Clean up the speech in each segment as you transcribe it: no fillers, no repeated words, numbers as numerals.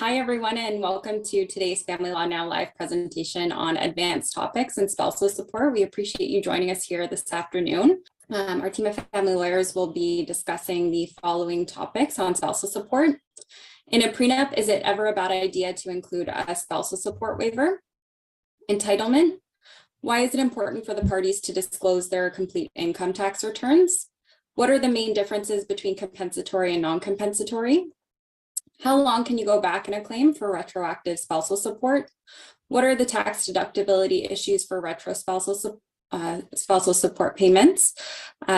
Hi, everyone, and welcome to today's Family Law Now live presentation on advanced topics and spousal support. We appreciate you joining us here this afternoon. Our team of family lawyers will be discussing the following topics on spousal support. In a prenup, is it ever a bad idea to include a spousal support waiver? Entitlement. Why is it important for the parties to disclose their complete income tax returns? What are the main differences between compensatory and non-compensatory? How long can you go back in a claim for retroactive spousal support? What are the tax deductibility issues for retro spousal support payments?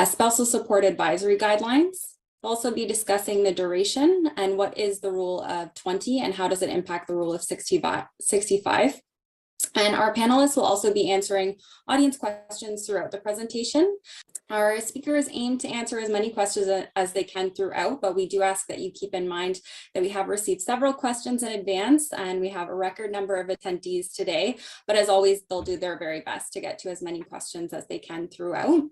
Spousal support advisory guidelines, We'll also be discussing the duration and what is the rule of 20 and how does it impact the rule of 65. And our panelists will also be answering audience questions throughout the presentation. Our speakers aim to answer as many questions as they can throughout, but we do ask that you keep in mind that we have received several questions in advance and we have a record number of attendees today, but as always, they'll do their very best to get to as many questions as they can throughout.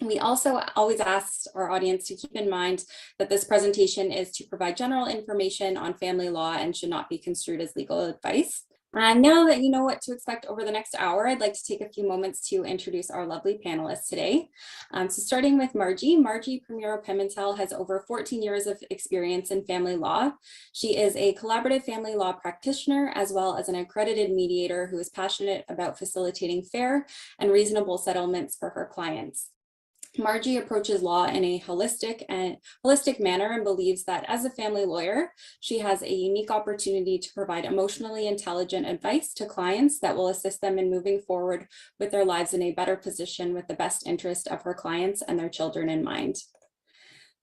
We also always ask our audience to keep in mind that this presentation is to provide general information on family law and should not be construed as legal advice. And now that you know what to expect over the next hour, I'd like to take a few moments to introduce our lovely panelists today. So starting with Margie Primero-Pimentel has over 14 years of experience in family law. She is a collaborative family law practitioner, as well as an accredited mediator who is passionate about facilitating fair and reasonable settlements for her clients. Margie approaches law in a holistic manner and believes that as a family lawyer, she has a unique opportunity to provide emotionally intelligent advice to clients that will assist them in moving forward with their lives in a better position with the best interest of her clients and their children in mind.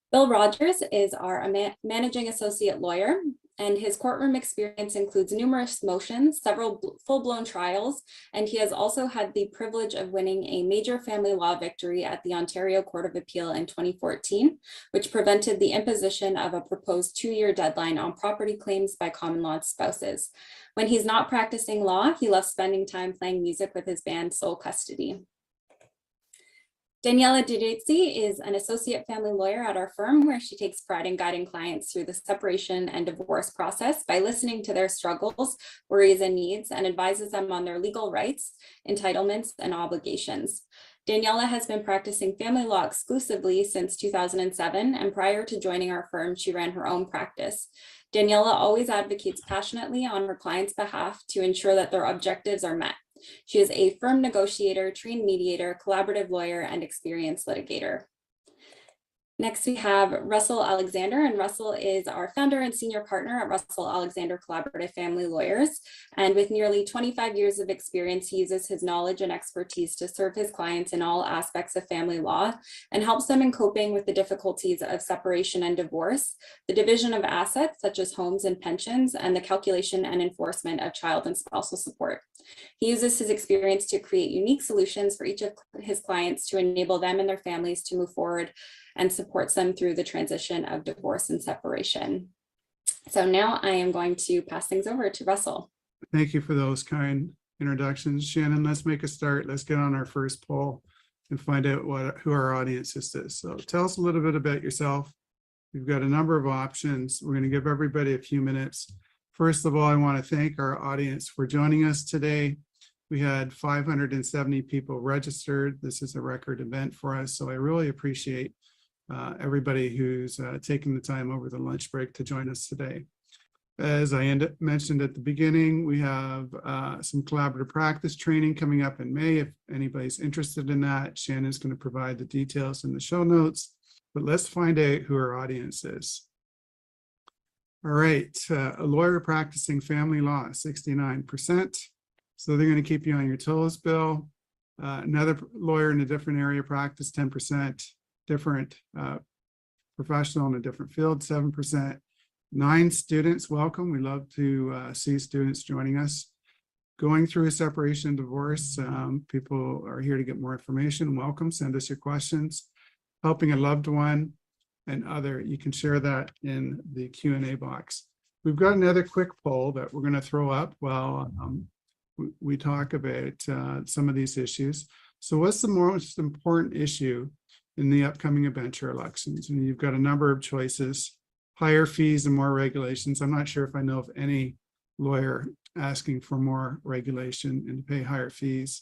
Bill Rogers is our managing associate lawyer, and his courtroom experience includes numerous motions, several full-blown trials, and he has also had the privilege of winning a major family law victory at the Ontario Court of Appeal in 2014, which prevented the imposition of a proposed 2-year deadline on property claims by common law spouses. When he's not practicing law, he loves spending time playing music with his band Soul Custody. Daniela Direzzi is an associate family lawyer at our firm, where she takes pride in guiding clients through the separation and divorce process by listening to their struggles, worries, and needs, and advises them on their legal rights, entitlements, and obligations. Daniela has been practicing family law exclusively since 2007, and prior to joining our firm, she ran her own practice. Daniela always advocates passionately on her clients' behalf to ensure that their objectives are met. She is a firm negotiator, trained mediator, collaborative lawyer, and experienced litigator. Next, we have Russell Alexander, and Russell is our founder and senior partner at Russell Alexander Collaborative Family Lawyers. And with nearly 25 years of experience, he uses his knowledge and expertise to serve his clients in all aspects of family law and helps them in coping with the difficulties of separation and divorce, the division of assets such as homes and pensions, and the calculation and enforcement of child and spousal support. He uses his experience to create unique solutions for each of his clients to enable them and their families to move forward and supports them through the transition of divorce and separation. So now I am going to pass things over to Russell. Thank you for those kind introductions, Shannon. Let's make a start. Let's get on our first poll and find out who our audience is. So tell us a little bit about yourself. We've got a number of options. We're going to give everybody a few minutes. First of all, I want to thank our audience for joining us today. We had 570 people registered. This is a record event for us, so I really appreciate everybody who's taking the time over the lunch break to join us today. As I mentioned at the beginning, we have some collaborative practice training coming up in May. If anybody's interested in that, Shannon's going to provide the details in the show notes. But let's find out who our audience is. All right, a lawyer practicing family law, 69%. So they're going to keep you on your toes, Bill. Another lawyer in a different area of practice, 10%. Different professional in a different field, 7%. 9 students, welcome. We love to see students joining us. Going through a separation and divorce, people are here to get more information. Welcome, send us your questions. Helping a loved one and other, you can share that in the Q&A box. We've got another quick poll that we're going to throw up while we talk about some of these issues. So what's the most important issue in the upcoming adventure elections? And you've got a number of choices: higher fees and more regulations. I'm not sure if I know of any lawyer asking for more regulation and to pay higher fees.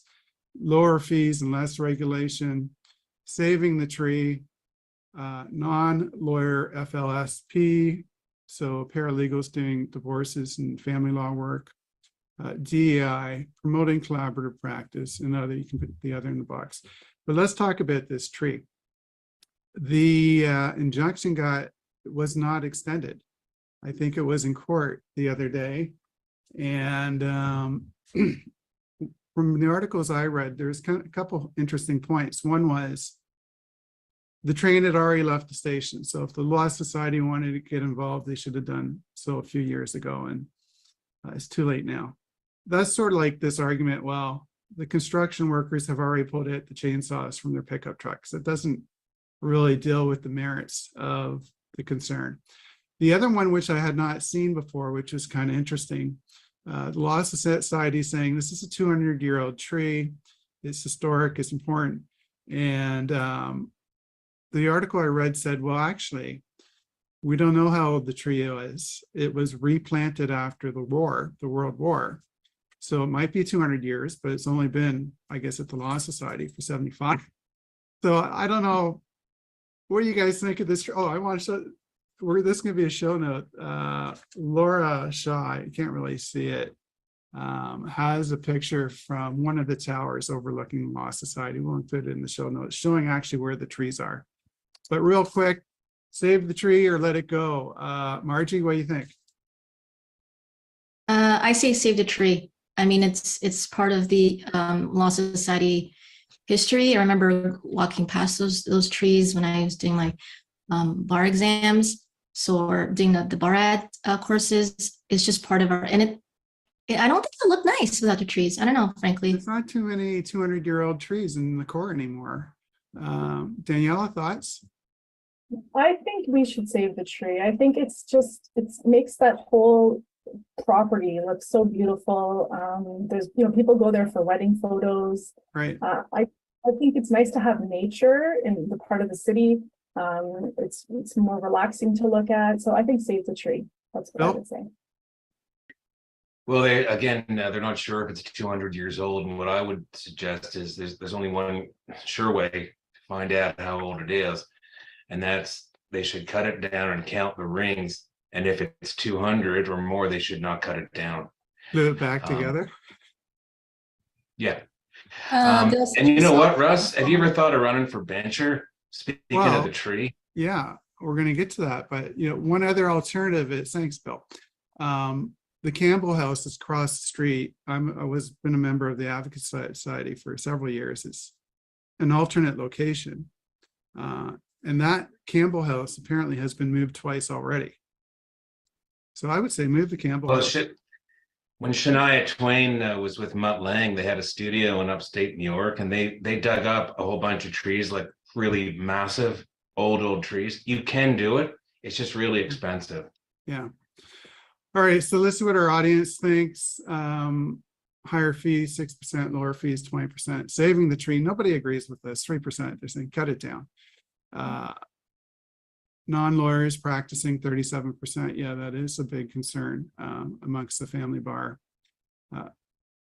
Lower fees and less regulation. Saving the tree. Non-lawyer FLSP, so paralegals doing divorces and family law work. DEI, promoting collaborative practice, and other. You can put the other in the box. But let's talk about this tree. The injunction was not extended. I think it was in court the other day. And from the articles I read, there's a couple interesting points. One was the train had already left the station. So if the Law Society wanted to get involved, they should have done so a few years ago, and it's too late now. That's sort of like this argument, well, the construction workers have already pulled out the chainsaws from their pickup trucks. It doesn't really deal with the merits of the concern. The other one, which I had not seen before, which is kind of interesting, the Law Society is saying this is a 200-year-old tree. It's historic, it's important. And the article I read said, well, actually, we don't know how old the tree is. It was replanted after the war, the World War. So it might be 200 years, but it's only been, I guess, at the Law Society for 75. So I don't know. What do you guys think of this? Oh, I want to show, this is going to be a show note. Laura Shaw, I can't really see it, has a picture from one of the towers overlooking the Law Society. We'll put it in the show notes, showing actually where the trees are. But real quick, save the tree or let it go. Margie, what do you think? I say save the tree. I mean, it's part of the Law Society history. I remember walking past those trees when I was doing my bar exams. So, or doing the bar ad courses. It's just part of our, and I don't think it'll look nice without the trees. I don't know, frankly. There's not too many 200-year-old trees in the core anymore. Daniela, thoughts? I think we should save the tree. I think it makes that whole property look so beautiful. There's, people go there for wedding photos. Right. I think it's nice to have nature in the part of the city. It's more relaxing to look at. So I think save the tree. That's what I would say. Well, they're not sure if it's 200 years old, and what I would suggest is there's only one sure way to find out how old it is, and that's they should cut it down and count the rings. And if it's 200 or more, they should not cut it down. Glue it back together. Yeah. And you know what, Russ? Have you ever thought of running for bencher? Speaking of the tree. Yeah, we're going to get to that. But one other alternative is, thanks, Bill. The Campbell House is across the street. I was been a member of the Advocacy Society for several years. It's an alternate location. And that Campbell House apparently has been moved twice already. So I would say move the Campbell House. When Shania Twain was with Mutt Lange, they had a studio in upstate New York, and they dug up a whole bunch of trees, like really massive old trees. You can do it. It's just really expensive. Yeah. All right. So let's see what our audience thinks. Higher fees, 6%, lower fees, 20%. Saving the tree. Nobody agrees with this. 3%. They're saying cut it down. Non-lawyers practicing 37%. Yeah, that is a big concern amongst the family bar.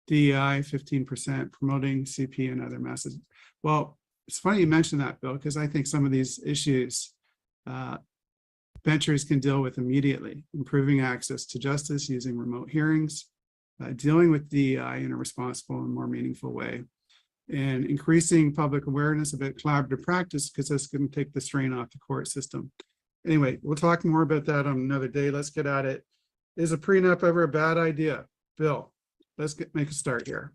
DEI 15%, promoting CP and other messages. Well, it's funny you mentioned that, Bill, because I think some of these issues benchers can deal with immediately. Improving access to justice using remote hearings, dealing with DEI in a responsible and more meaningful way, and increasing public awareness about collaborative practice, because that's going to take the strain off the court system. Anyway, we'll talk more about that on another day. Let's get at it. Is a prenup ever a bad idea? Bill, let's make a start here.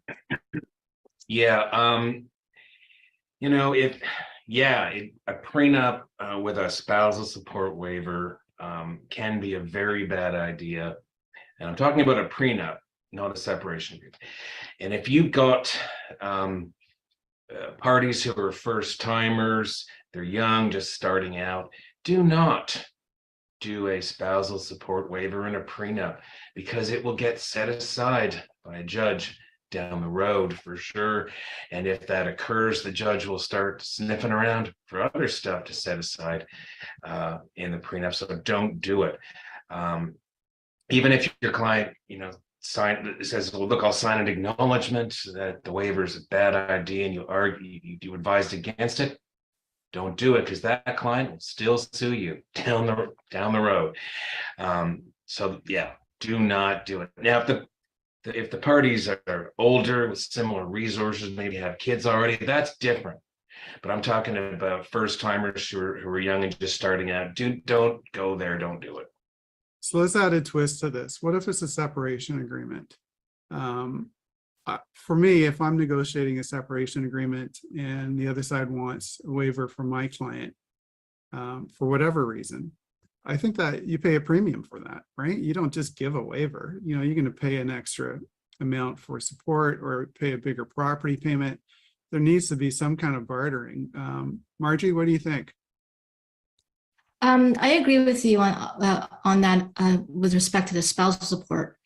Yeah. A prenup with a spousal support waiver can be a very bad idea. And I'm talking about a prenup, not a separation agreement. And if you've got parties who are first timers, they're young, just starting out, do not do a spousal support waiver and a prenup, because it will get set aside by a judge down the road for sure. And if that occurs, the judge will start sniffing around for other stuff to set aside in the prenup. So don't do it. Even if your client, says, well, look, I'll sign an acknowledgement that the waiver is a bad idea, and you advised against it. Don't do it, because that client will still sue you down the road. So yeah, do not do it. Now, if the parties are older with similar resources, maybe have kids already, that's different. But I'm talking about first timers who are young and just starting out. Don't go there. Don't do it. So let's add a twist to this. What if it's a separation agreement? for me, if I'm negotiating a separation agreement and the other side wants a waiver from my client, for whatever reason, I think that you pay a premium for that, right? You don't just give a waiver. You know, you're going to pay an extra amount for support or pay a bigger property payment. There needs to be some kind of bartering. Margie, what do you think? I agree with you on that with respect to the spousal support.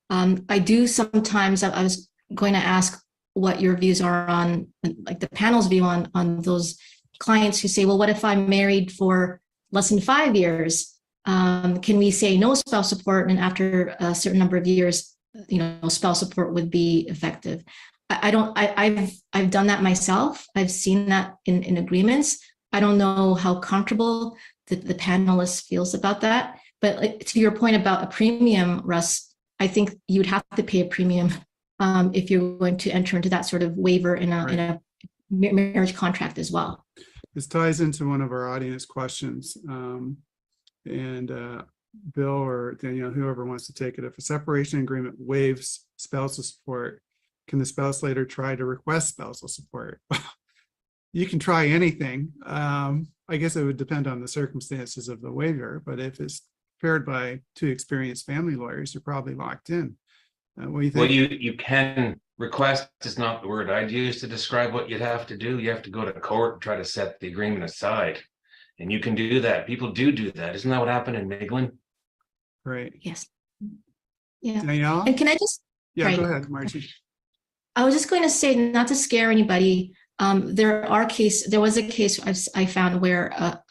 I do sometimes, I was going to ask what your views are on, like the panel's view on those clients who say, well, what if I'm married for less than 5 years? Can we say no spouse support, and after a certain number of years, you know, spouse support would be effective? I've done that myself. I've seen that in agreements. I don't know how comfortable the panelist feels about that. But like, to your point about a premium, Russ, I think you'd have to pay a premium if you're going to enter into that sort of waiver in a marriage contract as well. This ties into one of our audience questions. Bill or Danielle, whoever wants to take it, if a separation agreement waives spousal support, can the spouse later try to request spousal support? You can try anything. I guess it would depend on the circumstances of the waiver, but if it's prepared by two experienced family lawyers, you're probably locked in. What do you think? Well, you can request is not the word I'd use to describe what you'd have to do. You have to go to court and try to set the agreement aside. And you can do that. People do that. Isn't that what happened in Miglin? Right. Yes. Yeah. Danielle? And can I just? Yeah, right. Go ahead, Margie. I was just going to say, not to scare anybody, there was a case I found where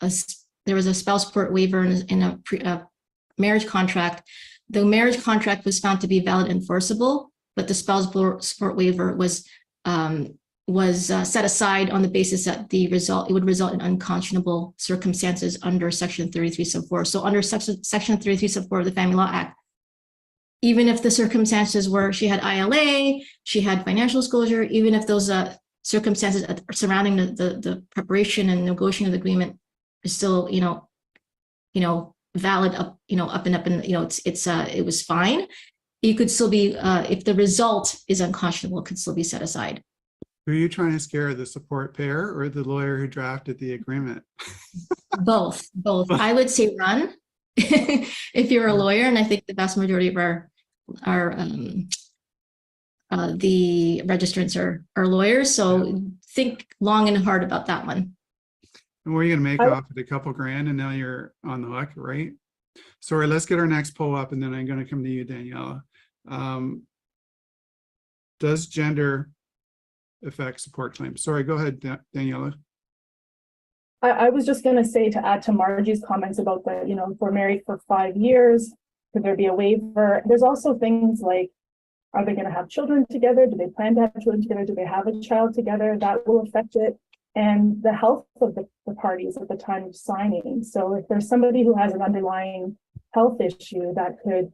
there was a spouse support waiver in a marriage contract. The marriage contract was found to be valid and enforceable, but the spouse support waiver was set aside on the basis that it would result in unconscionable circumstances under Section 33 sub 4. So under Section 33 sub 4 of the Family Law Act, even if the circumstances were she had ILA, she had financial disclosure, even if those circumstances surrounding the preparation and negotiation of the agreement is still, valid up and up, and it was fine. You could still be, if the result is unconscionable, could still be set aside. Who are you trying to scare, the support pair or the lawyer who drafted the agreement? Both. I would say run if you're a lawyer, and I think the vast majority of the registrants are lawyers. So think long and hard about that one. And what are you going to make off at a couple grand, and now you're on the hook, right? Sorry, let's get our next poll up, and then I'm going to come to you, Daniela. Does gender affect support claims? Sorry, go ahead, Daniela. I was just going to say, to add to Margie's comments about the, if we're married for 5 years, could there be a waiver? There's also things like, are they going to have children together? Do they plan to have children together? Do they have a child together? That will affect it. And the health of the parties at the time of signing. So if there's somebody who has an underlying health issue that could,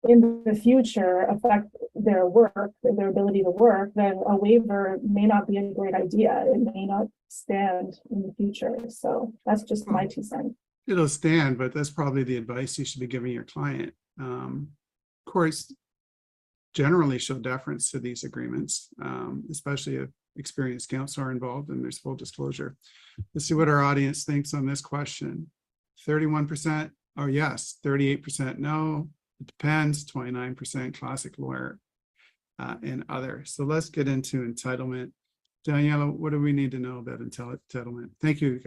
in the future, affect their work, their ability to work, then a waiver may not be a great idea. It may not stand in the future. So that's just my 2 cents. It'll stand, but that's probably the advice you should be giving your client. Courts generally show deference to these agreements, especially if experienced counsel are involved and there's full disclosure. Let's see what our audience thinks on this question. 31%, oh yes, 38% no, it depends, 29% classic lawyer, and other. So let's get into entitlement. Daniela, what do we need to know about entitlement? Thank you.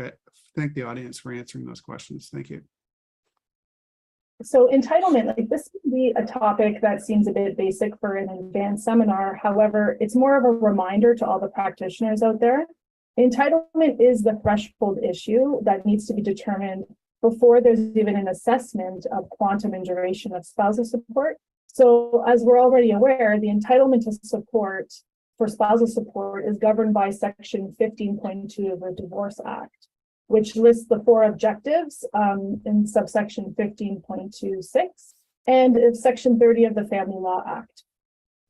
Thank the audience for answering those questions. Thank you. So entitlement, like this would be a topic that seems a bit basic for an advanced seminar. However, it's more of a reminder to all the practitioners out there. Entitlement is the threshold issue that needs to be determined before there's even an assessment of quantum and duration of spousal support. So as we're already aware, the entitlement to support for spousal support is governed by Section 15.2 of the Divorce Act, which lists the 4 objectives in subsection 15.26 and Section 30 of the Family Law Act.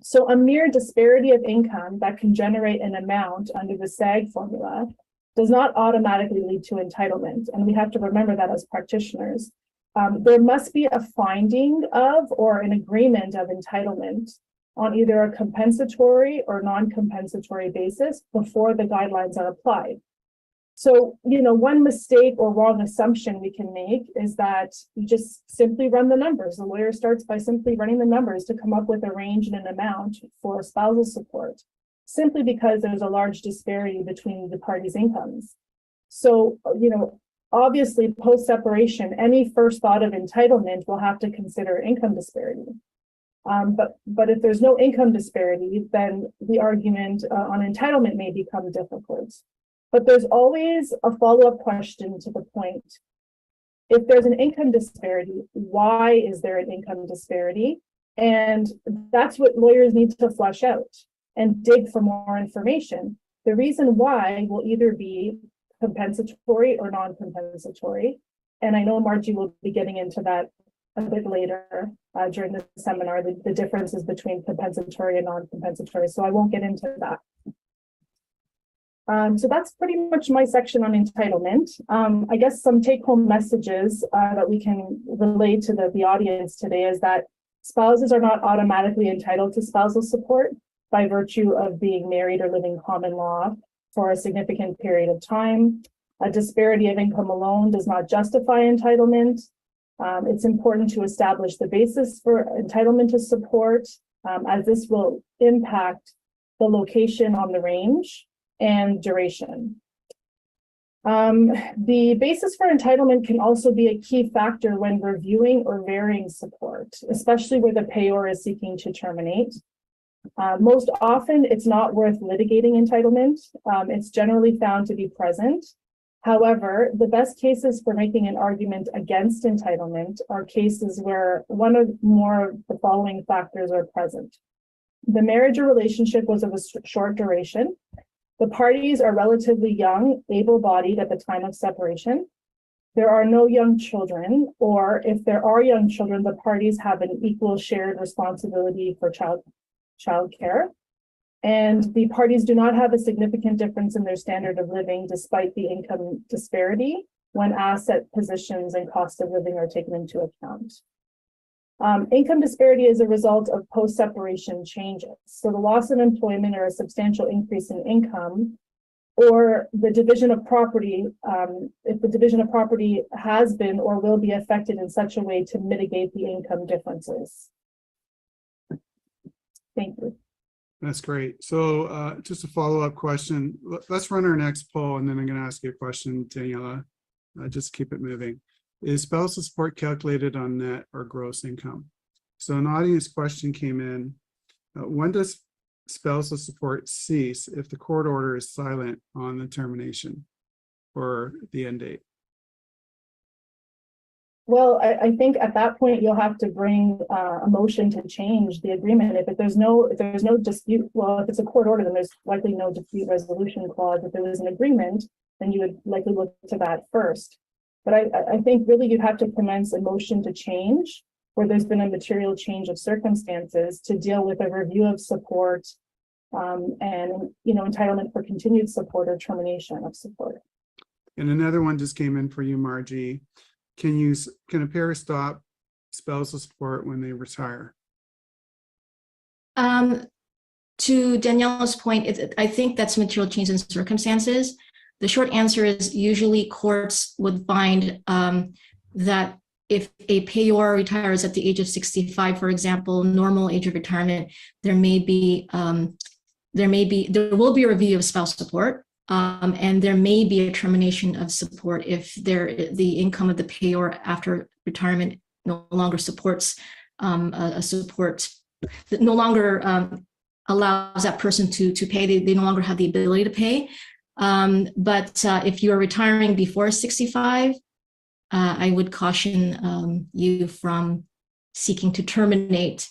So a mere disparity of income that can generate an amount under the SAG formula does not automatically lead to entitlement. And we have to remember that as practitioners. There must be a finding of or an agreement of entitlement on either a compensatory or non-compensatory basis before the guidelines are applied. So, one mistake or wrong assumption we can make is that you just simply run the numbers. The lawyer starts by simply running the numbers to come up with a range and an amount for spousal support, simply because there's a large disparity between the parties' incomes. So, obviously post-separation, any first thought of entitlement will have to consider income disparity. But if there's no income disparity, then the argument on entitlement may become difficult. But there's always a follow-up question to the point. If there's an income disparity, why is there an income disparity? And that's what lawyers need to flesh out and dig for more information. The reason why will either be compensatory or non-compensatory. And I know Margie will be getting into that a bit later during the seminar, the differences between compensatory and non-compensatory. So I won't get into that. So that's pretty much my section on entitlement. I guess some take-home messages that we can relay to the audience today is that spouses are not automatically entitled to spousal support by virtue of being married or living common law for a significant period of time. A disparity of income alone does not justify entitlement. It's important to establish the basis for entitlement to support, as this will impact the location on the range and duration. The basis for entitlement can also be a key factor when reviewing or varying support, especially where the payor is seeking to terminate. Most often, it's not worth litigating entitlement. It's generally found to be present. However, the best cases for making an argument against entitlement are cases where one or more of the following factors are present. The marriage or relationship was of a short duration. The parties are relatively young, able-bodied at the time of separation. There are no young children, or if there are young children, the parties have an equal shared responsibility for child care. And the parties do not have a significant difference in their standard of living despite the income disparity when asset positions and cost of living are taken into account. Income disparity is a result of post-separation changes. So the loss of employment or a substantial increase in income, or the division of property, if the division of property has been or will be affected in such a way to mitigate the income differences. Thank you. That's great. So just a follow-up question. Let's run our next poll, and then I'm going to ask you a question, Daniela. Just keep it moving. Is spousal support calculated on net or gross income? So an audience question came in. When does spousal support cease if the court order is silent on the termination or the end date? Well, I think at that point you'll have to bring a motion to change the agreement. If there's no dispute, well, if it's a court order, then there's likely no dispute resolution clause. If there was an agreement, then you would likely look to that first. But I think really you'd have to commence a motion to change where there's been a material change of circumstances to deal with a review of support and entitlement for continued support or termination of support. And another one just came in for you, Margie. Can a pair stop spousal support when they retire? To Daniela's point, I think that's material change in circumstances. The short answer is usually courts would find that if a payor retires at the age of 65, for example, normal age of retirement, there will be a review of spousal support, and there may be a termination of support if the income of the payor after retirement no longer supports a support that no longer allows that person to pay. They no longer have the ability to pay. But if you are retiring before 65, I would caution you from seeking to terminate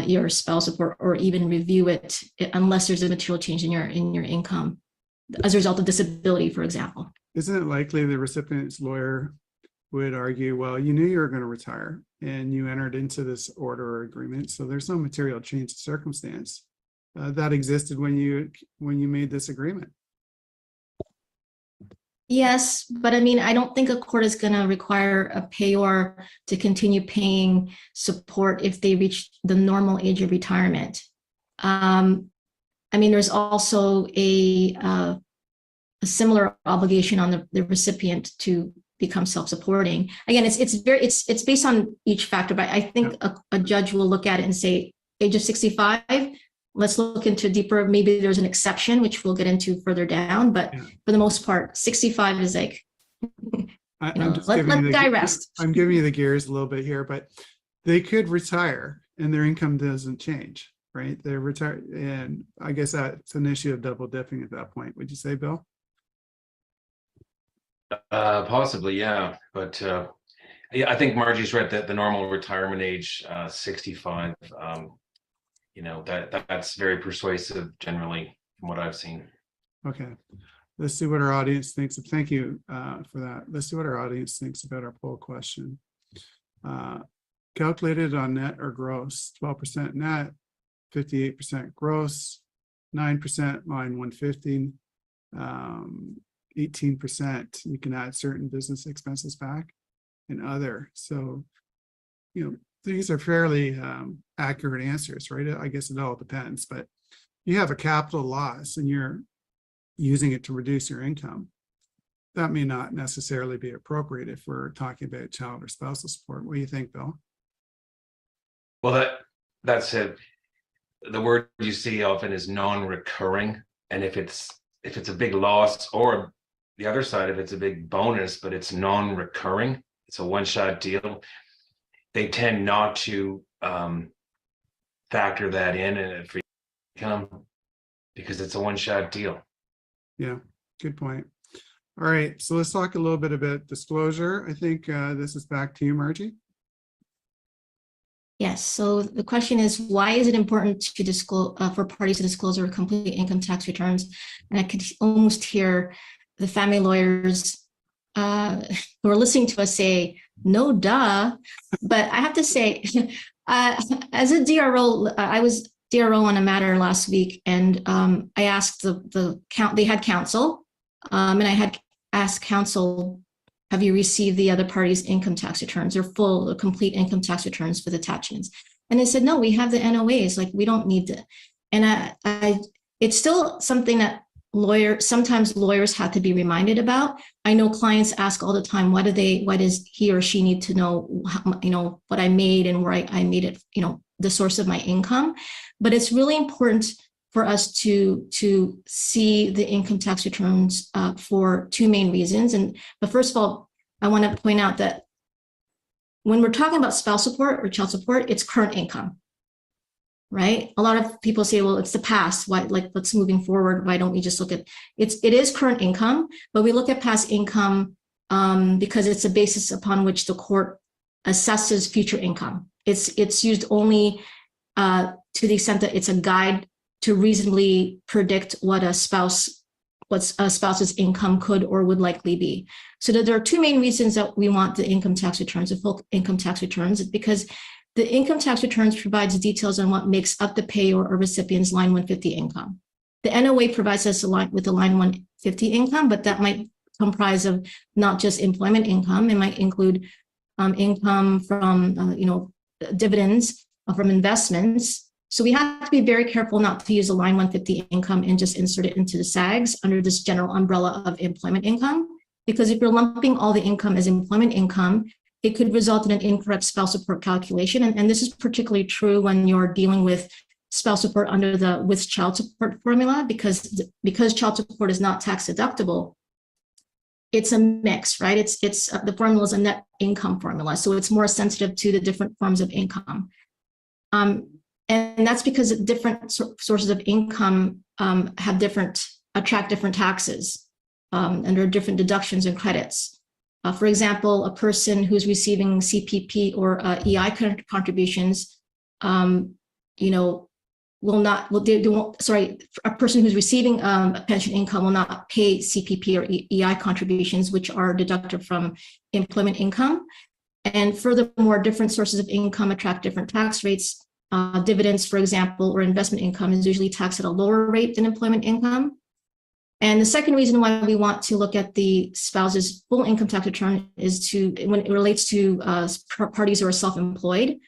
your spousal support or even review it unless there's a material change in your income as a result of disability, for example. Isn't it likely the recipient's lawyer would argue, well, you knew you were going to retire and you entered into this order or agreement, so there's no material change in circumstance that existed when you made this agreement? Yes, but I mean, I don't think a court is going to require a payor to continue paying support if they reach the normal age of retirement. I mean, there's also a similar obligation on the recipient to become self-supporting. Again, it's based on each factor, but I think a judge will look at it and say, age of 65, let's look into deeper. Maybe there's an exception, which we'll get into further down, but for the most part, 65 is like, I'm just let giving you the guy rest. I'm giving you the gears a little bit here, but they could retire and their income doesn't change, right? They're retired, and I guess that's an issue of double dipping at that point. Would you say, Bill? Possibly, yeah. But yeah, I think Margie's right that the normal retirement age, 65, that's very persuasive generally from what I've seen. Okay. Let's see what our audience thinks. Thank you for that. Let's see what our audience thinks about our poll question. Calculated on net or gross, 12% net, 58% gross, 9% line 115, 18% you can add certain business expenses back and other. So, these are fairly accurate answers, right? I guess it all depends, but you have a capital loss and you're using it to reduce your income. That may not necessarily be appropriate if we're talking about child or spousal support. What do you think, Bill? Well, that's it. The word you see often is non-recurring, and if it's a big loss, or the other side, if it's a big bonus, but it's non-recurring, it's a one-shot deal, they tend not to factor that in for income because it's a one-shot deal. Yeah, good point. All right, so let's talk a little bit about disclosure. I think this is back to you, Margie. Yes. So the question is, why is it important to disclose for parties to disclose their complete income tax returns? And I could almost hear the family lawyers who are listening to us say, "No, duh." But I have to say, as a DRO, I was DRO on a matter last week, and I asked the count. They had counsel, and I had asked counsel, have you received the other party's income tax returns or full or complete income tax returns for the attachments? And they said, no, we have the NOAs, like we don't need to. And it's still something that sometimes lawyers have to be reminded about. I know clients ask all the time, why does he or she need to know, what I made and where I made it, the source of my income. But it's really important for us to see the income tax returns for two main reasons. But first of all, I want to point out that when we're talking about spouse support or child support, it's current income, right? A lot of people say, well, it's the past. Why, let's moving forward. Why don't we just look at it is current income, but we look at past income because it's a basis upon which the court assesses future income. It's used only to the extent that it's a guide to reasonably predict what a spouse's income could or would likely be. So there are two main reasons that we want the income tax returns, the full income tax returns, because the income tax returns provides details on what makes up the payor or recipient's line 150 income. The NOA provides us with the line 150 income, but that might comprise of not just employment income. It might include income from dividends from investments. So we have to be very careful not to use the line 150 income and just insert it into the SAGs under this general umbrella of employment income. Because if you're lumping all the income as employment income, it could result in an incorrect spouse support calculation. And this is particularly true when you're dealing with spouse support under the with child support formula, because child support is not tax deductible. It's a mix, right? It's the formula is a net income formula. So it's more sensitive to the different forms of income. And that's because different sources of income attract different taxes, and there are different deductions and credits. For example, a person who's receiving CPP or EI contributions, a person who's receiving a pension income will not pay CPP or EI contributions, which are deducted from employment income. And furthermore, different sources of income attract different tax rates. Dividends, for example, or investment income is usually taxed at a lower rate than employment income. And the second reason why we want to look at the spouse's full income tax return is when it relates to parties who are self-employed.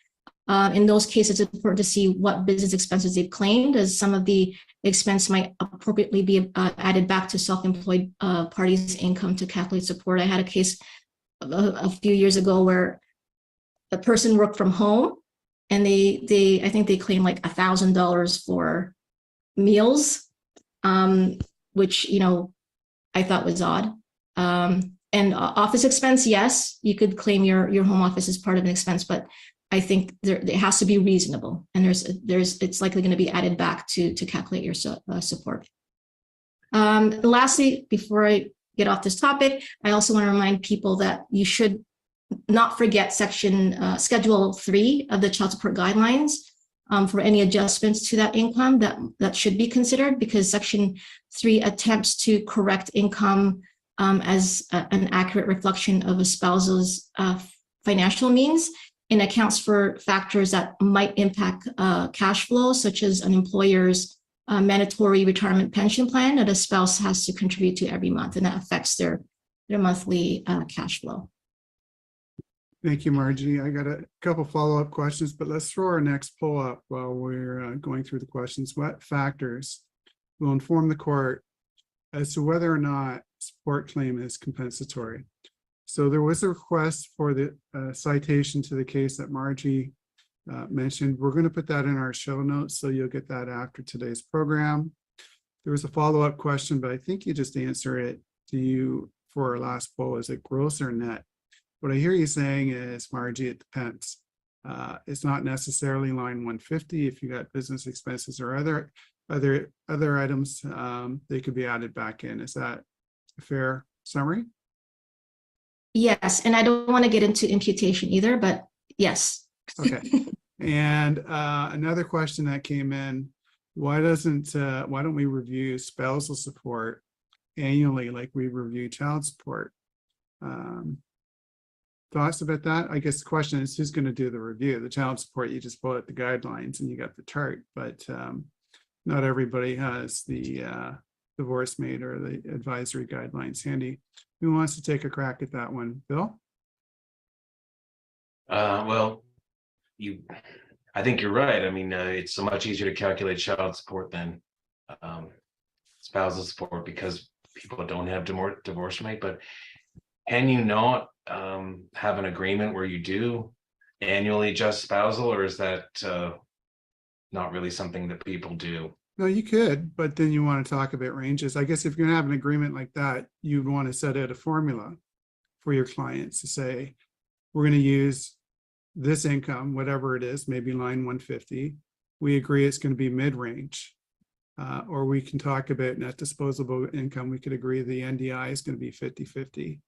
In those cases, it's important to see what business expenses they've claimed, as some of the expense might appropriately be added back to self-employed parties' income to calculate support. I had a case a few years ago where the person worked from home, and I think they claimed like $1,000 for meals, which, you know, I thought was odd. And office expense, yes, you could claim your home office as part of an expense, but I think it has to be reasonable, and it's likely going to be added back to calculate your support. Lastly, before I get off this topic, I also want to remind people that you should not forget Schedule 3 of the Child Support Guidelines for any adjustments to that income that should be considered, because Section 3 attempts to correct income as an accurate reflection of a spouse's financial means, and accounts for factors that might impact cash flow, such as an employer's mandatory retirement pension plan that a spouse has to contribute to every month, and that affects their monthly cash flow. Thank you, Margie. I got a couple follow-up questions, but let's throw our next poll up while we're going through the questions. What factors will inform the court as to whether or not support claim is compensatory? So there was a request for the citation to the case that Margie mentioned. We're going to put that in our show notes, so you'll get that after today's program. There was a follow-up question, but I think you just answered it to you for our last poll. Is it gross or net? What I hear you saying is, Margie, it depends. It's not necessarily line 150. If you got business expenses or other items, they could be added back in. Is that a fair summary? Yes, and I don't want to get into imputation either, but yes. Okay. And another question that came in: why don't we review spousal support annually like we review child support? Thoughts about that? I guess the question is, who's going to do the review? The child support, you just pull out the guidelines and you got the chart, but not everybody has the divorce mate or the advisory guidelines handy. Who wants to take a crack at that one? Bill? Well, I think you're right. I mean, it's so much easier to calculate child support than spousal support because people don't have divorce mate. But can you not have an agreement where you do annually adjust spousal, or is that not really something that people do? No, you could, but then you want to talk about ranges. I guess if you're going to have an agreement like that, you'd want to set out a formula for your clients to say, we're going to use this income, whatever it is, maybe line 150. We agree it's going to be mid-range. Or we can talk about net disposable income. We could agree the NDI is going to be 50-50.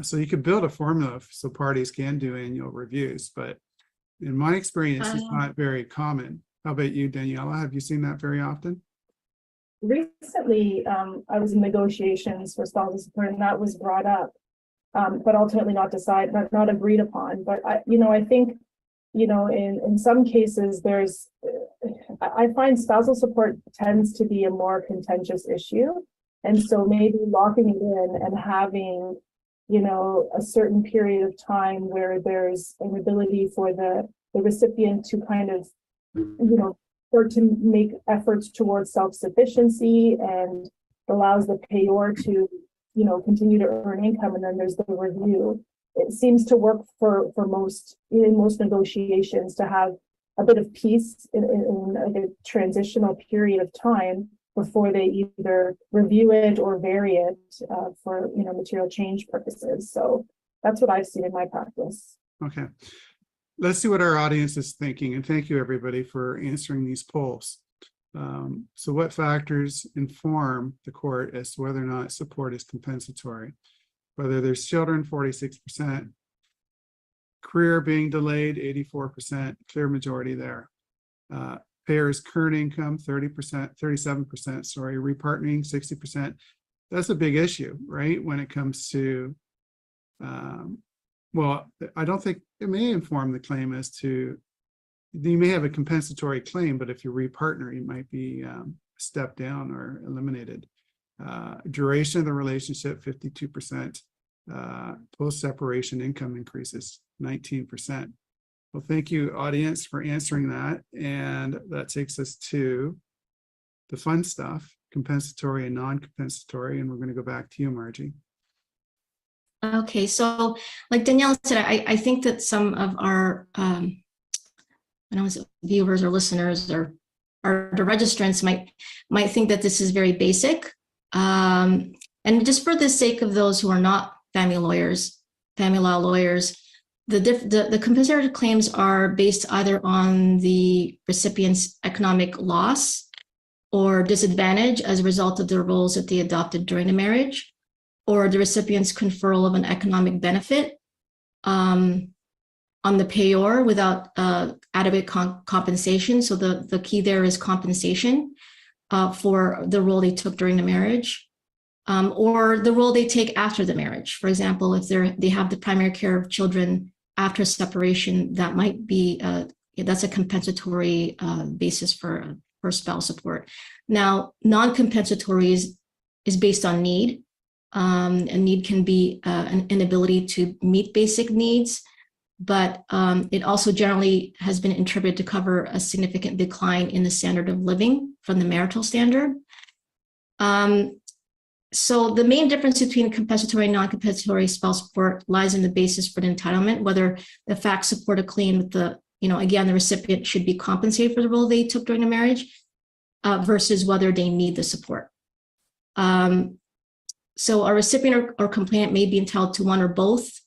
So you could build a formula so parties can do annual reviews, but in my experience, it's not very common. How about you, Daniela? Have you seen that very often? Recently, I was in negotiations for spousal support, and that was brought up, but ultimately not agreed upon. But I think, in some cases, I find spousal support tends to be a more contentious issue, and so maybe locking it in and having, a certain period of time where there's an ability for the recipient to kind of, or to make efforts towards self-sufficiency and allows the payor to, continue to earn income, and then there's the review. It seems to work for most negotiations to have a bit of peace in a transitional period of time before they either review it or vary it for material change purposes. So that's what I've seen in my practice. Okay. Let's see what our audience is thinking, and thank you everybody for answering these polls. So what factors inform the court as to whether or not support is compensatory? Whether there's children, 46%, career being delayed, 84%, clear majority there. Payers' current income, 37%, repartnering, 60%. That's a big issue, right? When it comes to, well, I don't think it may inform the claim as to, you may have a compensatory claim, but if you repartner, you might be stepped down or eliminated. Duration of the relationship, 52%. Post-separation income increases, 19%. Well, thank you, audience, for answering that. And that takes us to the fun stuff, compensatory and non-compensatory. And we're going to go back to you, Margie. Okay, so like Danielle said, I think that some of our I don't know, is it viewers or listeners or the registrants might think that this is very basic. And just for the sake of those who are not family law lawyers, the compensatory claims are based either on the recipient's economic loss or disadvantage as a result of the roles that they adopted during the marriage, or the recipient's conferral of an economic benefit on the payor without adequate compensation. So the key there is compensation for the role they took during the marriage, or the role they take after the marriage. For example, if they have the primary care of children after separation, that might be that's a compensatory basis for spouse support. Now, non-compensatory is based on need. And need can be an inability to meet basic needs, but it also generally has been interpreted to cover a significant decline in the standard of living from the marital standard. So the main difference between compensatory and non-compensatory spouse support lies in the basis for the entitlement, whether the facts support a claim that the recipient should be compensated for the role they took during the marriage versus whether they need the support. So a recipient or complainant may be entitled to one or both,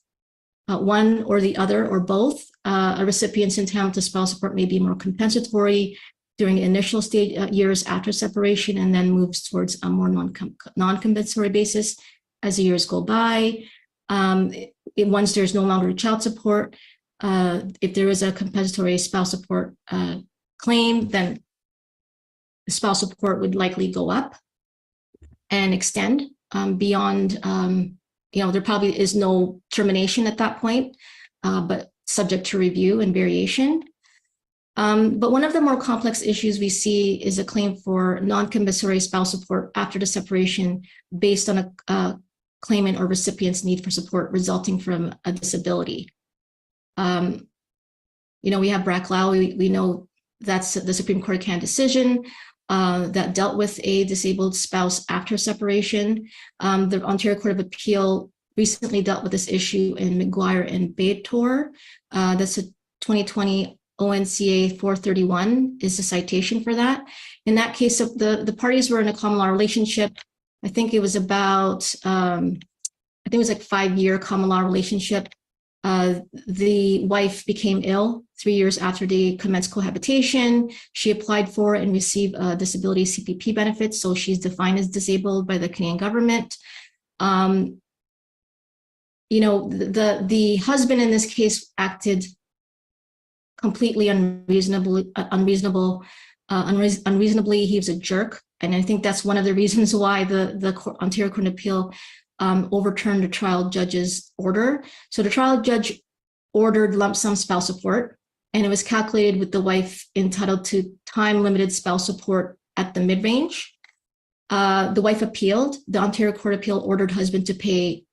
one or the other or both. A recipient's entitlement to spouse support may be more compensatory during the initial stage years after separation, and then moves towards a more non-compensatory basis as the years go by. Once there's no longer child support, if there is a compensatory spouse support claim, then the spouse support would likely go up and extend beyond, there probably is no termination at that point, but subject to review and variation. But one of the more complex issues we see is a claim for non-compensatory spouse support after the separation based on a claimant or recipient's need for support resulting from a disability. We have Bracklau, we know that's the Supreme Court of Canada decision that dealt with a disabled spouse after separation. The Ontario Court of Appeal recently dealt with this issue in McGuire and Bator. That's a 2020 ONCA 431 is the citation for that. In that case, the parties were in a common law relationship. I think it was about, it was like 5-year common law relationship. The wife became ill 3 years after they commenced cohabitation. She applied for and received disability CPP benefits, so she's defined as disabled by the Canadian government. The husband in this case acted completely unreasonably. He was a jerk, and I think that's one of the reasons why the Ontario Court of Appeal overturned the trial judge's order. So the trial judge ordered lump sum spouse support, and it was calculated with the wife entitled to time-limited spouse support at the mid-range. The wife appealed. The Ontario Court of Appeal ordered husband to pay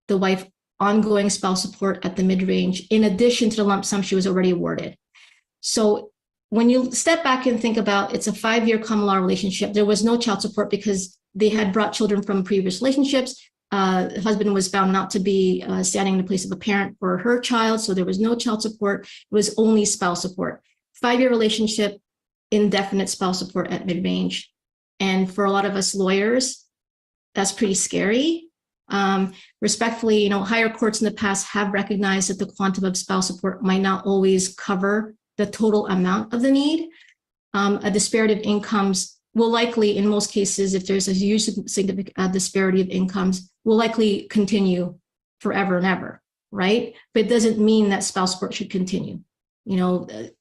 the wife ongoing spouse support at the mid-range, in addition to the lump sum she was already awarded. So when you step back and think about, it's a 5-year common law relationship, there was no child support because they had brought children from previous relationships. The husband was found not to be standing in the place of a parent for her child, so there was no child support. It was only spouse support. 5-year relationship, indefinite spouse support at mid-range. And for a lot of us lawyers, that's pretty scary. Respectfully, higher courts in the past have recognized that the quantum of spouse support might not always cover the total amount of the need. A disparity of incomes will likely, in most cases, if there's a huge significant disparity of incomes, will likely continue forever and ever, right? But it doesn't mean that spouse support should continue. It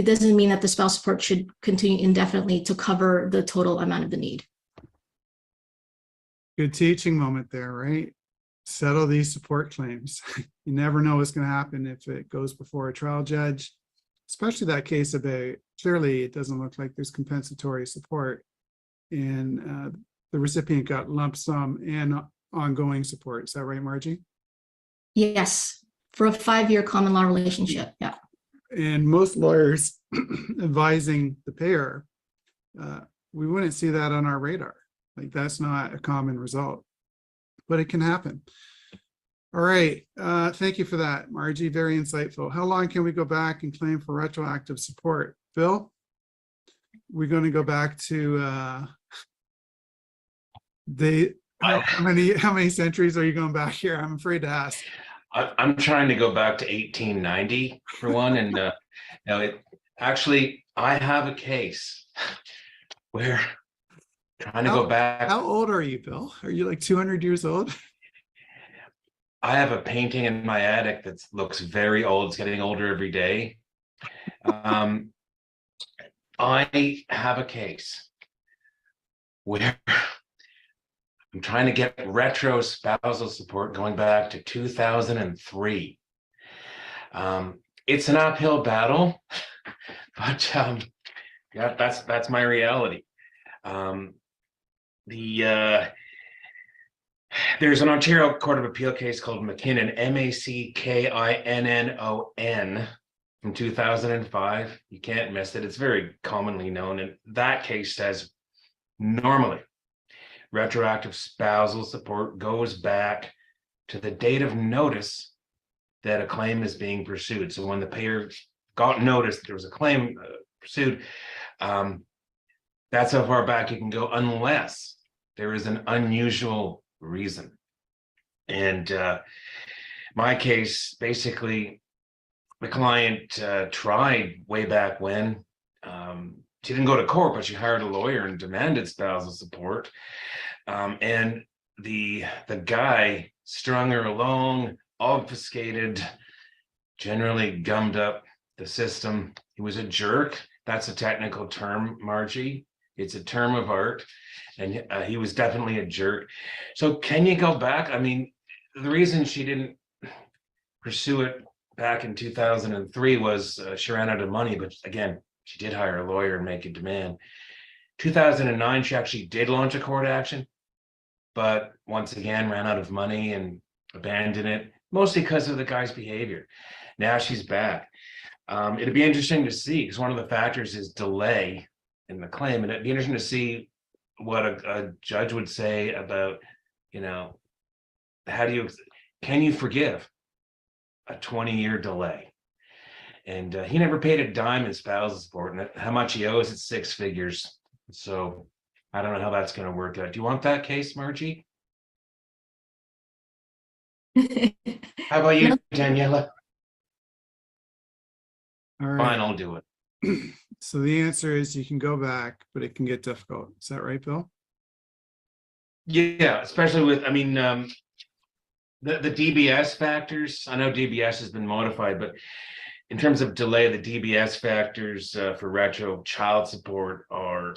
doesn't mean that the spouse support should continue indefinitely to cover the total amount of the need. Good teaching moment there, right? Settle these support claims. You never know what's going to happen if it goes before a trial judge, especially that case about clearly it doesn't look like there's compensatory support. And the recipient got lump sum and ongoing support. Is that right, Margie? Yes, for a 5-year common law relationship. Yeah. And most lawyers advising the payer, we wouldn't see that on our radar. Like, that's not a common result, but it can happen. All right. Thank you for that, Margie. Very insightful. How long can we go back and claim for retroactive support? Bill, we're going to go back to how many centuries are you going back here? I'm afraid to ask. I'm trying to go back to 1890 for one, and actually I have a case where trying to go back. How old are you, Bill? Are you like 200 years old? I have a painting in my attic that looks very old. It's getting older every day. I have a case where I'm trying to get retro spousal support going back to 2003. It's an uphill battle, but yeah, that's my reality. There's an Ontario Court of Appeal case called McKinnon, MACKINNON, from 2005. You can't miss it. It's very commonly known. And that case says normally retroactive spousal support goes back to the date of notice that a claim is being pursued. So when the payer got notice that there was a claim pursued, that's how far back you can go, unless there is an unusual reason. And my case, basically, the client tried way back when. She didn't go to court, but she hired a lawyer and demanded spousal support. And the guy strung her along, obfuscated, generally gummed up the system. He was a jerk. That's a technical term, Margie. It's a term of art. And he was definitely a jerk. So can you go back? I mean, the reason she didn't pursue it back in 2003 was she ran out of money. But again, she did hire a lawyer and make a demand. 2009, she actually did launch a court action, but once again ran out of money and abandoned it, mostly because of the guy's behavior. Now she's back. It'd be interesting to see, because one of the factors is delay in the claim, and it'd be interesting to see what a judge would say about, can you forgive a 20-year delay? And he never paid a dime in spousal support, and how much he owes, it's 6 figures. So I don't know how that's going to work out. Do you want that case, Margie? How about you, Daniela? All right. Fine, I'll do it. So the answer is you can go back, but it can get difficult. Is that right, Bill? Yeah, especially with, the DBS factors. I know DBS has been modified, but in terms of delay, the DBS factors for retro child support are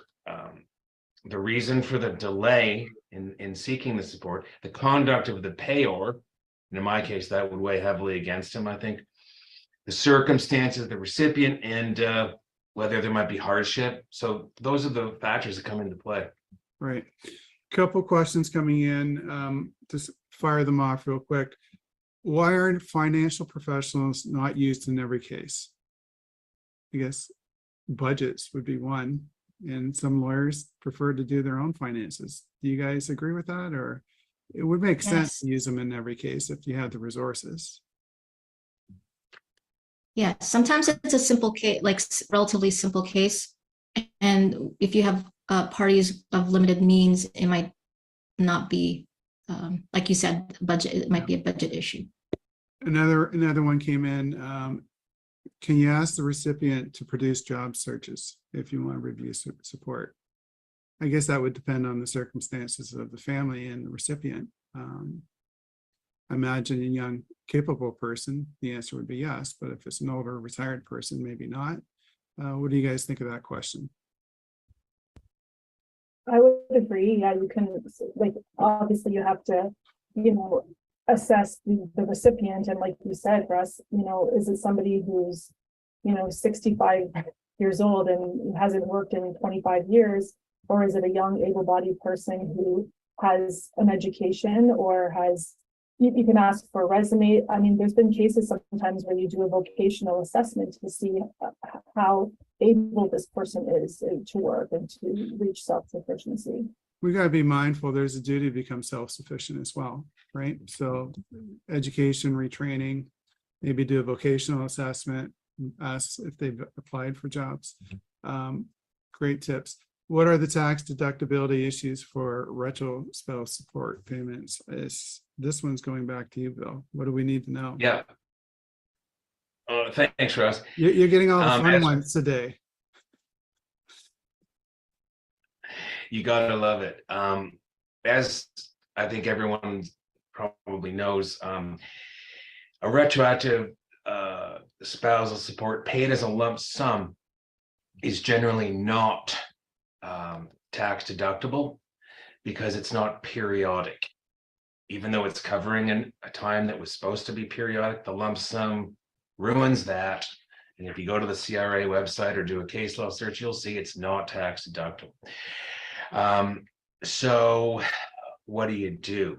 the reason for the delay in seeking the support, the conduct of the payor, and in my case, that would weigh heavily against him, I think, the circumstances of the recipient, and whether there might be hardship. So those are the factors that come into play. Right. Couple questions coming in. Just fire them off real quick. Why are financial professionals not used in every case? I guess budgets would be one, and some lawyers prefer to do their own finances. Do you guys agree with that? Or it would make sense to use them in every case if you had the resources. Yeah, sometimes it's a simple case, like relatively simple case. And if you have parties of limited means, it might not be, like you said, budget, it might be a budget issue. Another one came in. Can you ask the recipient to produce job searches if you want to review support? I guess that would depend on the circumstances of the family and the recipient. Imagine a young, capable person, the answer would be yes, but if it's an older, retired person, maybe not. What do you guys think of that question? I would agree. Yeah, you can, like, obviously you have to, assess the recipient. And like you said, Russ, is it somebody who's, 65 years old and hasn't worked in 25 years? or is it a young able-bodied person who has an education or has, you can ask for a resume. I mean, there's been cases sometimes where you do a vocational assessment to see how able this person is to work and to reach self-sufficiency. We got to be mindful. There's a duty to become self-sufficient as well, right? So education, retraining, maybe do a vocational assessment, ask if they've applied for jobs. Great tips. What are the tax deductibility issues for retro spouse support payments? This one's going back to you, Bill. What do we need to know? Yeah. Thanks, Russ. You're getting all the fun as- ones today. You gotta love it. As I think everyone probably knows, a retroactive spousal support paid as a lump sum is generally not tax deductible because it's not periodic. Even though it's covering a time that was supposed to be periodic, the lump sum ruins that. And if you go to the CRA website or do a case law search, you'll see it's not tax deductible. So what do?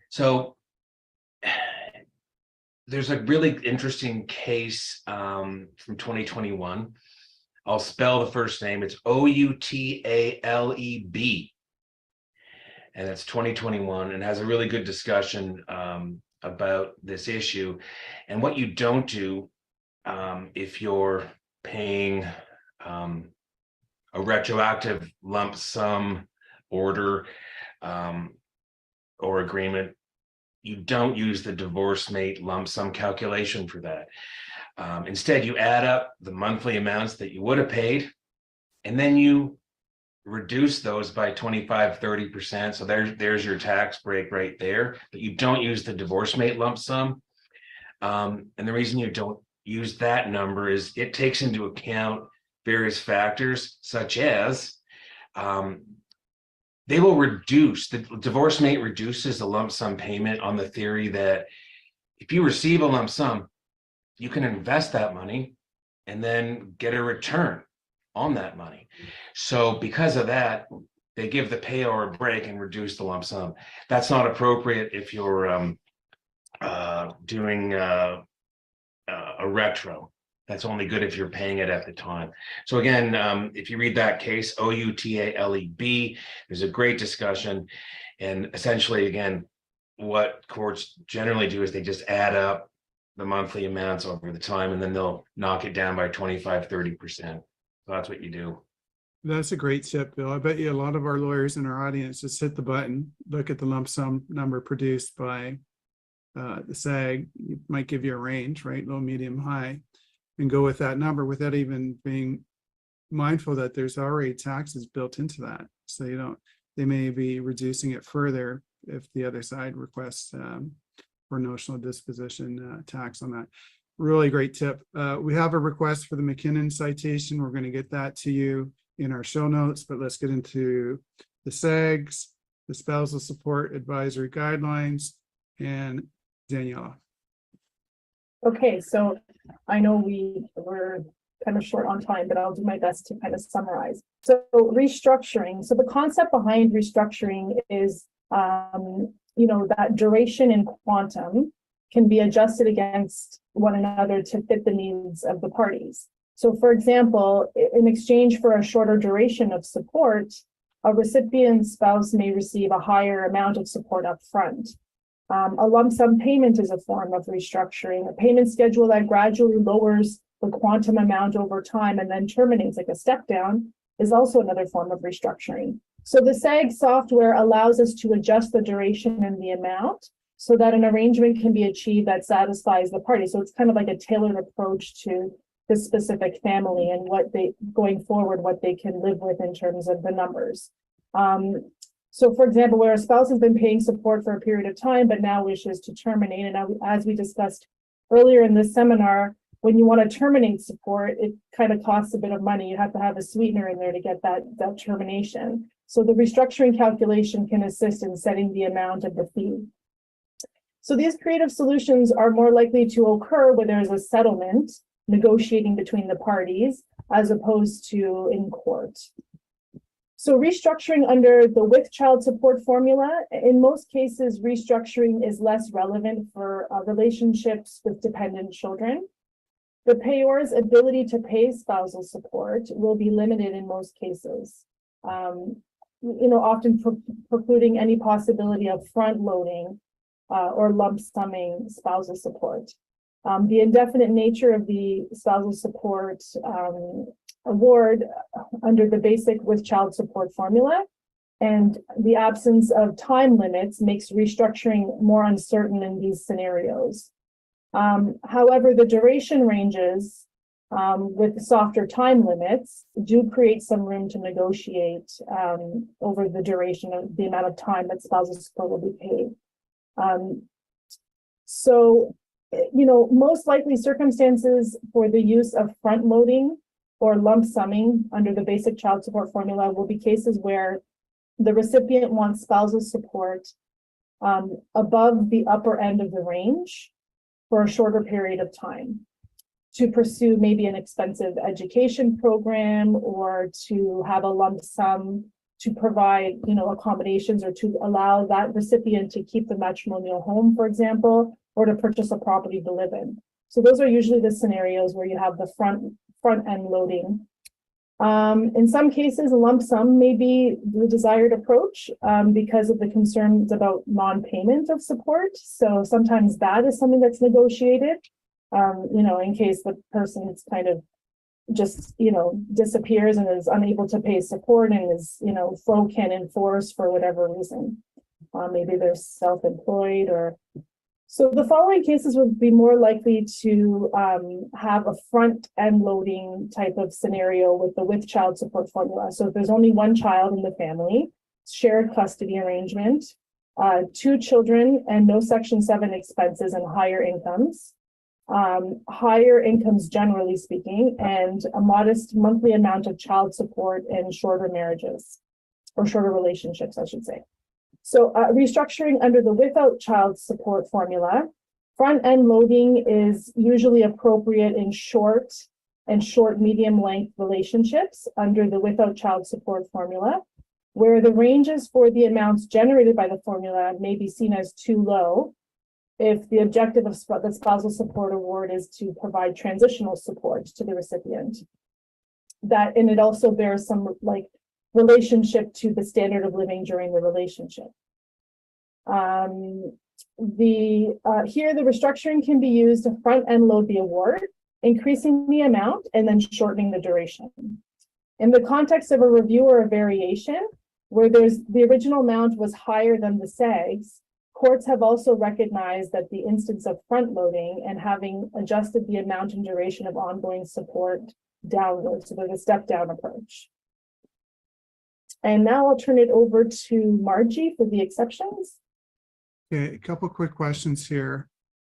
So there's a really interesting case from 2021. I'll spell the first name. It's Outaleb. And it's 2021 and has a really good discussion about this issue. And what you don't do if you're paying a retroactive lump sum order or agreement, you don't use the divorce mate lump sum calculation for that. Instead, you add up the monthly amounts that you would have paid, and then you reduce those by 25-30%. So there's your tax break right there. But you don't use the divorce mate lump sum. And the reason you don't use that number is it takes into account various factors, such as they will reduce, the divorce mate reduces the lump sum payment on the theory that if you receive a lump sum, you can invest that money and then get a return on that money. So because of that, they give the payor a break and reduce the lump sum. That's not appropriate if you're doing a retro. That's only good if you're paying it at the time. So again, if you read that case, Outaleb, there's a great discussion. And essentially, again, what courts generally do is they just add up the monthly amounts over the time, and then they'll knock it down by 25-30%. So that's what you do. That's a great tip, Bill. I bet you a lot of our lawyers in our audience just hit the button, look at the lump sum number produced by the SAG. It might give you a range, right? Low, medium, high, and go with that number without even being mindful that there's already taxes built into that. So you don't, they may be reducing it further if the other side requests for notional disposition tax on that. Really great tip. We have a request for the McKinnon citation. We're going to get that to you in our show notes, but let's get into the SAGs, the Spousal Support Advisory Guidelines, and Daniela. Okay, so I know we're kind of short on time, but I'll do my best to kind of summarize. So restructuring. So the concept behind restructuring is, that duration and quantum can be adjusted against one another to fit the needs of the parties. So for example, in exchange for a shorter duration of support, a recipient spouse may receive a higher amount of support up front. A lump sum payment is a form of restructuring. A payment schedule that gradually lowers the quantum amount over time and then terminates like a step down is also another form of restructuring. So the SAG software allows us to adjust the duration and the amount so that an arrangement can be achieved that satisfies the party. So it's kind of like a tailored approach to the specific family and what they, going forward, what they can live with in terms of the numbers. So for example, where a spouse has been paying support for a period of time, but now wishes to terminate. And as we discussed earlier in this seminar, when you want to terminate support, it kind of costs a bit of money. You have to have a sweetener in there to get that termination. So the restructuring calculation can assist in setting the amount of the fee. So these creative solutions are more likely to occur where there's a settlement negotiating between the parties, as opposed to in court. So restructuring under the with child support formula, in most cases, restructuring is less relevant for relationships with dependent children. The payor's ability to pay spousal support will be limited in most cases, often precluding any possibility of front loading or lump summing spousal support. The indefinite nature of the spousal support award under the basic with child support formula and the absence of time limits makes restructuring more uncertain in these scenarios. However, the duration ranges with softer time limits do create some room to negotiate over the duration of the amount of time that spousal support will be paid. Most likely circumstances for the use of front loading or lump summing under the basic child support formula will be cases where the recipient wants spousal support above the upper end of the range for a shorter period of time to pursue maybe an expensive education program or to have a lump sum to provide, accommodations or to allow that recipient to keep the matrimonial home, for example, or to purchase a property to live in. So those are usually the scenarios where you have the front end loading. In some cases, a lump sum may be the desired approach because of the concerns about non-payment of support. So sometimes that is something that's negotiated, in case the person is kind of just, disappears and is unable to pay support and is, FLO can't enforce for whatever reason. Maybe they're self-employed or. So the following cases would be more likely to have a front end loading type of scenario with the with child support formula. So if there's only one child in the family, shared custody arrangement, 2 children and no Section 7 expenses and higher incomes generally speaking, and a modest monthly amount of child support in shorter marriages or shorter relationships, I should say. So restructuring under the without child support formula, front end loading is usually appropriate in short medium length relationships under the without child support formula, where the ranges for the amounts generated by the formula may be seen as too low if the objective of the spousal support award is to provide transitional support to the recipient. And it also bears some relationship to the standard of living during the relationship. Here, the restructuring can be used to front end load the award, increasing the amount and then shortening the duration. In the context of a review or a variation, where the original amount was higher than the SAGs, courts have also recognized that the instance of front loading and having adjusted the amount and duration of ongoing support downward, so there's a step down approach. And now I'll turn it over to Margie for the exceptions. Okay, a couple quick questions here.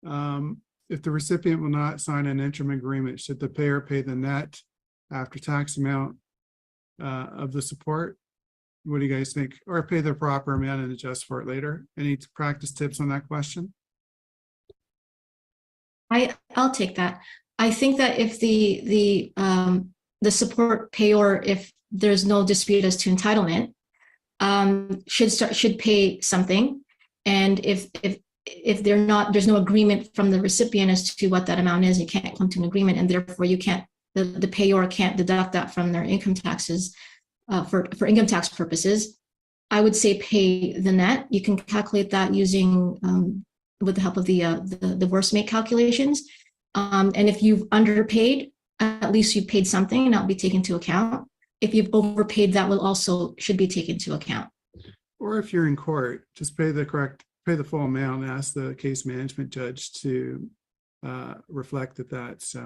If the recipient will not sign an interim agreement, should the payer pay the net after tax amount of the support? What do you guys think? Or pay the proper amount and adjust for it later? Any practice tips on that question? I'll take that. I think that if the support payor, if there's no dispute as to entitlement, should pay something, and if there's no agreement from the recipient as to what that amount is, you can't come to an agreement, and therefore you can't, the payor can't deduct that from their income taxes for income tax purposes. I would say pay the net. You can calculate that using with the help of the worst mate calculations, and if you've underpaid, at least you paid something, and that'll be taken into account. If you've overpaid, that will also should be taken into account. Or if you're in court, just pay the full amount and ask the case management judge to reflect that that's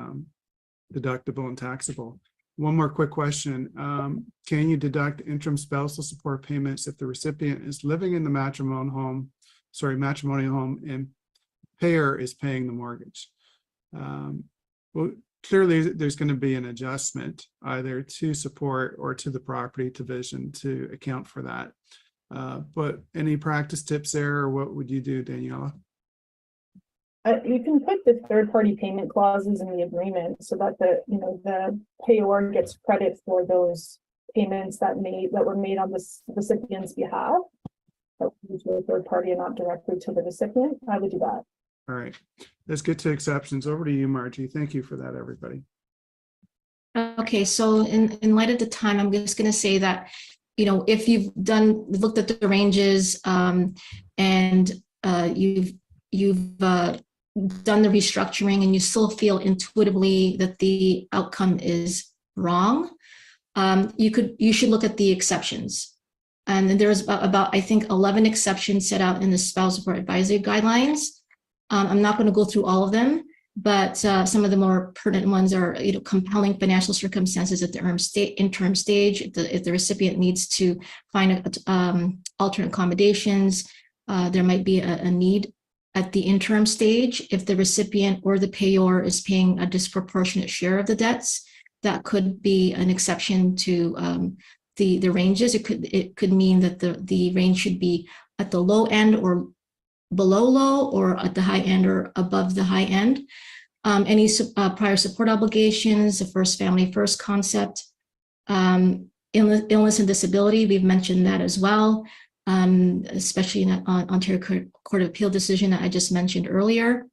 deductible and taxable. One more quick question. Can you deduct interim spousal support payments if the recipient is living in the matrimonial home and payer is paying the mortgage? Well, clearly there's going to be an adjustment either to support or to the property division to account for that. But any practice tips there, or what would you do, Daniela? You can put the third-party payment clauses in the agreement so that the payor gets credit for those payments that were made on the recipient's behalf. To a third party and not directly to the recipient. I would do that. All right, let's get to exceptions. Over to you, Margie. Thank you for that, everybody. Okay, so in light of the time, I'm just going to say that, if you've looked at the ranges and you've done the restructuring and you still feel intuitively that the outcome is wrong, you should look at the exceptions. And then there's about, I think, 11 exceptions set out in the Spousal Support Advisory Guidelines. I'm not going to go through all of them, but some of the more pertinent ones are, compelling financial circumstances at the interim stage. If the recipient needs to find alternate accommodations, there might be a need at the interim stage. If the recipient or the payor is paying a disproportionate share of the debts, that could be an exception to the ranges. It could mean that the range should be at the low end or below low, or at the high end or above the high end. Any prior support obligations, the first family first concept, illness and disability, we've mentioned that as well, especially in the Ontario Court of Appeal decision that I just mentioned earlier.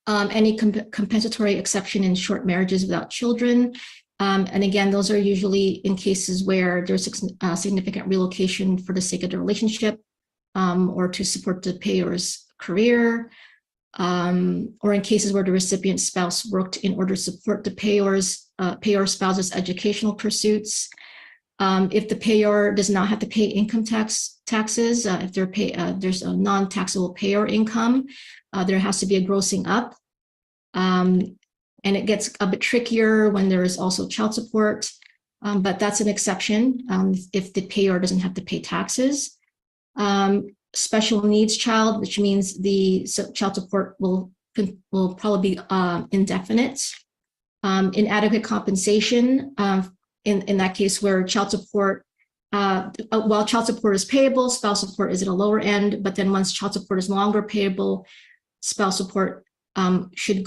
Any compensatory exception in short marriages without children. And again, those are usually in cases where there's significant relocation for the sake of the relationship, or to support the payor's career, or in cases where the recipient spouse worked in order to support the payor spouse's educational pursuits. If the payor does not have to pay income taxes, if there's a non-taxable payor income, there has to be a grossing up. And it gets a bit trickier when there is also child support, but that's an exception if the payor doesn't have to pay taxes. Special needs child, which means the child support will probably be indefinite. Inadequate compensation, in that case where child support, while child support is payable, spouse support is at a lower end, but then once child support is longer payable, spouse support should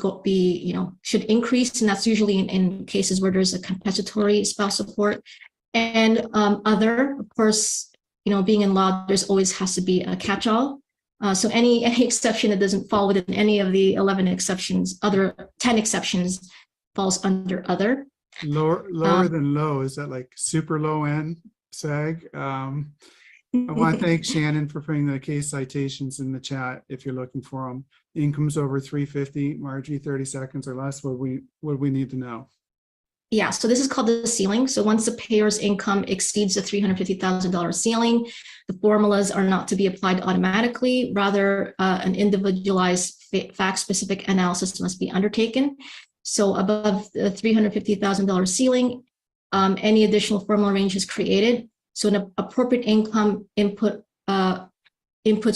increase, and that's usually in cases where there's a compensatory spouse support. And other, of course, being in law, there's always has to be a catch-all. So any exception that doesn't fall within any of the 11 exceptions, other 10 exceptions, falls under other. Lower than low, is that like super low end SAG? I want to thank Shannon for putting the case citations in the chat if you're looking for them. Incomes over 350, Margie, 30 seconds or less, what we need to know. Yeah, so this is called the ceiling. So once the payor's income exceeds the $350,000 ceiling, the formulas are not to be applied automatically. Rather, an individualized fact-specific analysis must be undertaken. So above the $350,000 ceiling, any additional formula range is created. So an appropriate income inputs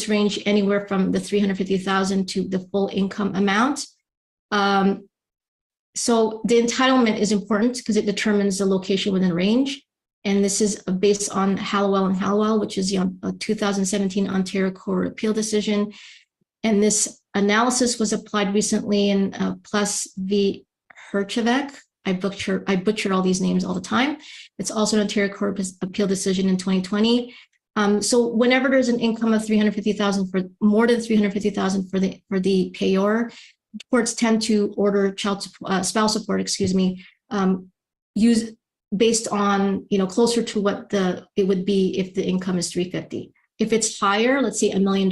range anywhere from the $350,000 to the full income amount. So the entitlement is important because it determines the location within range. And this is based on Hallowell and Hallowell, which is the 2017 Ontario Court of Appeal decision. And this analysis was applied recently in Plus v. Herchevek. I butcher all these names all the time. It's also an Ontario Court of Appeal decision in 2020. So whenever there's an income of $350,000 for more than $350,000 for the payor, courts tend to order spouse support, use based on closer to what it would be if the income is $350,000. If it's higher, let's say $1 million,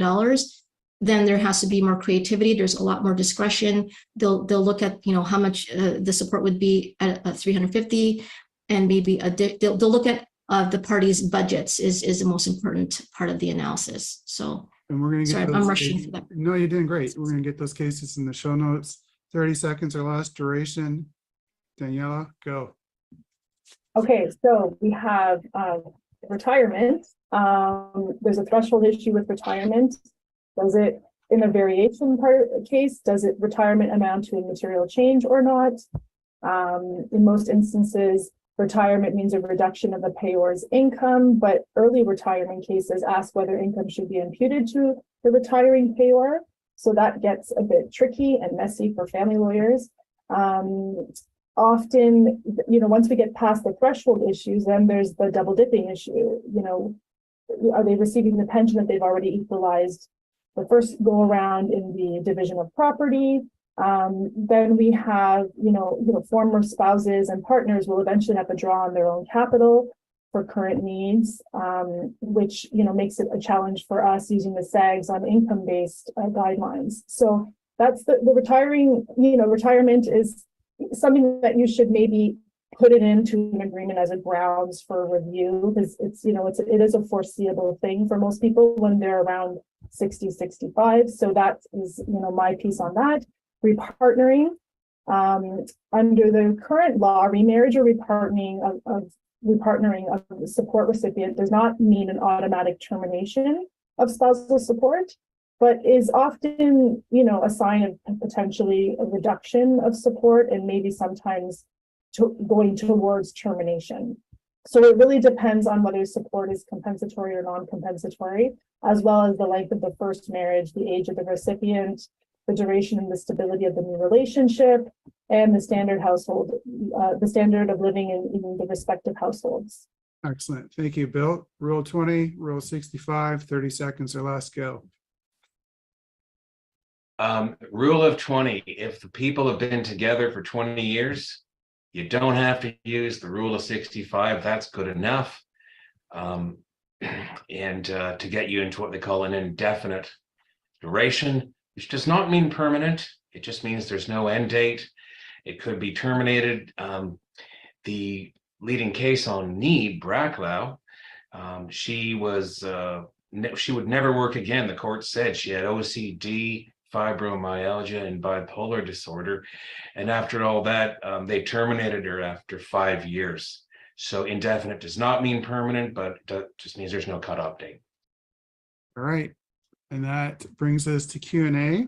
then there has to be more creativity. There's a lot more discretion. They'll look at how much the support would be at $350,000, and maybe they'll look at the parties' budgets is the most important part of the analysis. So. And we're going to get sorry, I'm rushing through that. No, you're doing great. We're going to get those cases in the show notes. 30 seconds or less duration. Daniela, go. Okay, so we have retirement. There's a threshold issue with retirement. Does it, in the variation case, does it retirement amount to a material change or not? In most instances, retirement means a reduction of the payor's income, but early retirement cases ask whether income should be imputed to the retiring payor. So that gets a bit tricky and messy for family lawyers. Often, once we get past the threshold issues, then there's the double dipping issue. Are they receiving the pension that they've already equalized the first go around in the division of property? Then we have, former spouses and partners will eventually have to draw on their own capital for current needs, which, makes it a challenge for us using the SAGs on income-based guidelines. So that's the retirement is something that you should maybe put it into an agreement as a grounds for review, because it is a foreseeable thing for most people when they're around 60, 65. So that is, my piece on that. Repartnering, under the current law, remarriage or repartnering of the support recipient does not mean an automatic termination of spousal support, but is often, a sign of potentially a reduction of support and maybe sometimes going towards termination. So it really depends on whether support is compensatory or non-compensatory, as well as the length of the first marriage, the age of the recipient, the duration and the stability of the new relationship, and the standard household, the standard of living in the respective households. Excellent. Thank you, Bill. Rule 20, Rule 65, 30 seconds or less, go. Rule of 20, if the people have been together for 20 years, you don't have to use the rule of 65. That's good enough. And to get you into what they call an indefinite duration, which does not mean permanent. It just means there's no end date. It could be terminated. The leading case on Need, Bracklow, she would never work again. The court said she had OCD, fibromyalgia, and bipolar disorder. And after all that, they terminated her after 5 years. So indefinite does not mean permanent, but it just means there's no cutoff date. All right. And that brings us to Q&A.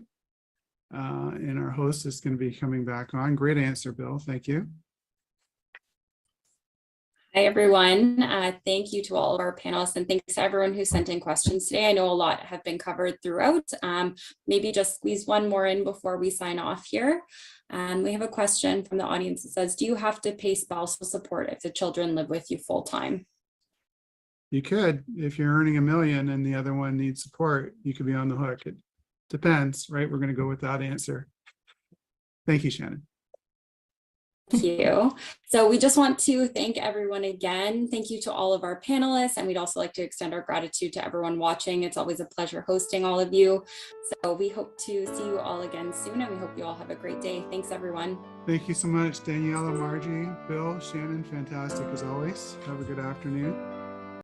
And our host is going to be coming back on. Great answer, Bill. Thank you. Hi, everyone. Thank you to all of our panelists, and thanks to everyone who sent in questions today. I know a lot have been covered throughout. Maybe just squeeze one more in before we sign off here. We have a question from the audience that says, do you have to pay spousal support if the children live with you full time? You could, if you're earning $1 million and the other one needs support, you could be on the hook. It depends, right? We're going to go with that answer. Thank you, Shannon. Thank you. So we just want to thank everyone again. Thank you to all of our panelists, and we'd also like to extend our gratitude to everyone watching. It's always a pleasure hosting all of you. So we hope to see you all again soon, and we hope you all have a great day. Thanks, everyone. Thank you so much, Daniela, Margie, Bill, Shannon. Fantastic as always. Have a good afternoon.